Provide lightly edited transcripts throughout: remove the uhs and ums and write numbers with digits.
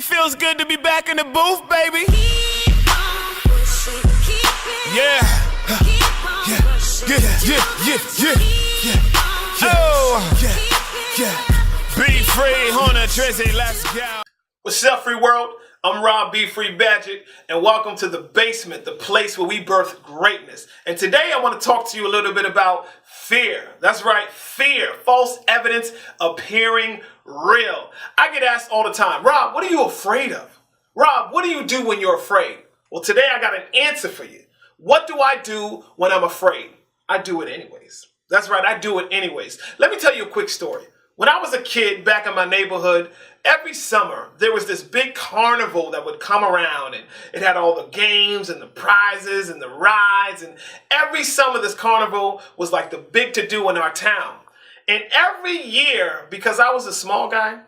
It feels good to be back in the booth, baby. Yeah. Yeah. Be free, Hona Drizzy, let's go. What's up, free world? I'm Rob Be Free Badgett, and welcome to the basement, the place where we birth greatness. And today I want to talk to you a little bit about fear. That's right, fear. False evidence appearing real. I get asked all the time, Rob, what are you afraid of? Rob, what do you do when you're afraid? Well, today I got an answer for you. What do I do when I'm afraid? I do it anyways. That's right, I do it anyways. Let me tell you a quick story. When I was a kid back in my neighborhood, every summer there was this big carnival that would come around, and it had all the games and the prizes and the rides, and every summer this carnival was like the big to-do in our town. And every year, because I was a small guy,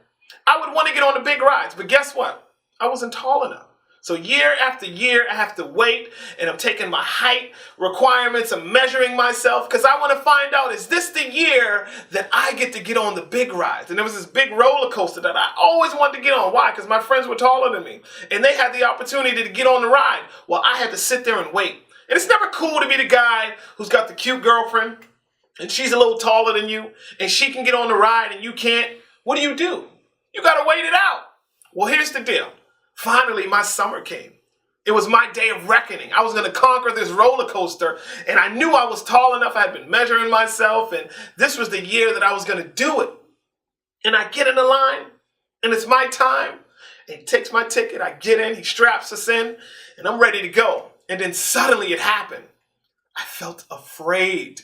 I would want to get on the big rides, but guess what? I wasn't tall enough. So year after year, I have to wait, and I'm taking my height requirements, I'm measuring myself, because I want to find out, is this the year that I get on the big rides? And there was this big roller coaster that I always wanted to get on. Why? Because my friends were taller than me, and they had the opportunity to get on the ride, while I had to sit there and wait. And it's never cool to be the guy who's got the cute girlfriend, and she's a little taller than you, and she can get on the ride and you can't. What do? You got to wait it out. Well, here's the deal. Finally, my summer came. It was my day of reckoning. I was going to conquer this roller coaster, and I knew I was tall enough. I had been measuring myself, and this was the year that I was going to do it. And I get in the line, and it's my time. And he takes my ticket. I get in. He straps us in, and I'm ready to go. And then suddenly it happened. I felt afraid.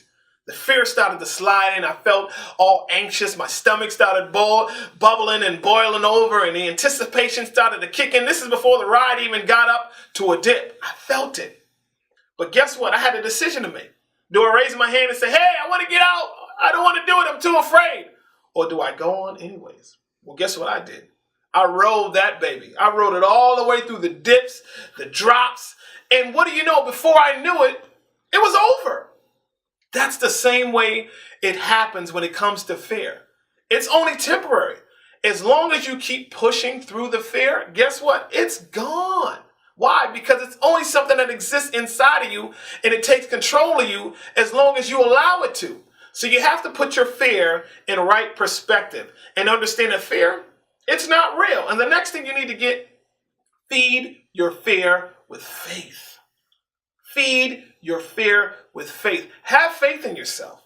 The fear started to slide in. I felt all anxious. My stomach started bubbling and boiling over, and the anticipation started to kick in. This is before the ride even got up to a dip. I felt it. But guess what? I had a decision to make. Do I raise my hand and say, hey, I want to get out. I don't want to do it. I'm too afraid. Or do I go on anyways? Well, guess what I did? I rode that baby. I rode it all the way through the dips, the drops. And what do you know? Before I knew it, it was over. That's the same way it happens when it comes to fear. It's only temporary. As long as you keep pushing through the fear, guess what? It's gone. Why? Because it's only something that exists inside of you, and it takes control of you as long as you allow it to. So you have to put your fear in the right perspective and understand that fear, it's not real. And the next thing you need to get, feed your fear with faith. Feed your fear with faith. Have faith in yourself.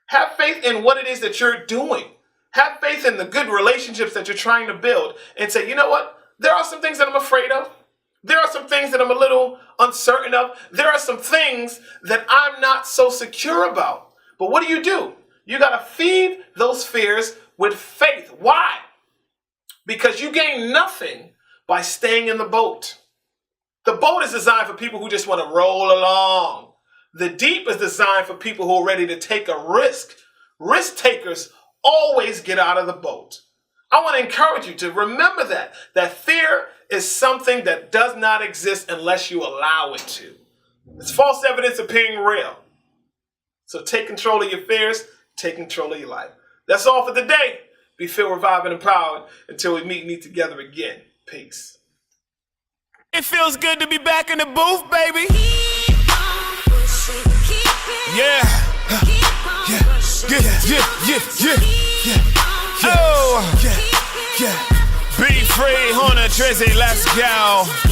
Have faith in what it is that you're doing. Have faith in the good relationships that you're trying to build, and say, you know what? There are some things that I'm afraid of. There are some things that I'm a little uncertain of. There are some things that I'm not so secure about. But what do? You got to feed those fears with faith. Why? Because you gain nothing by staying in the boat. The boat is designed for people who just want to roll along. The deep is designed for people who are ready to take a risk. Risk takers always get out of the boat. I want to encourage you to remember that fear is something that does not exist unless you allow it to. It's false evidence appearing real. So take control of your fears, take control of your life. That's all for the day. Be filled, revived, and empowered until we meet together again. Peace. It feels good to be back in the booth, baby. Yeah. Oh. Be free, Hona Drizzy, let's go.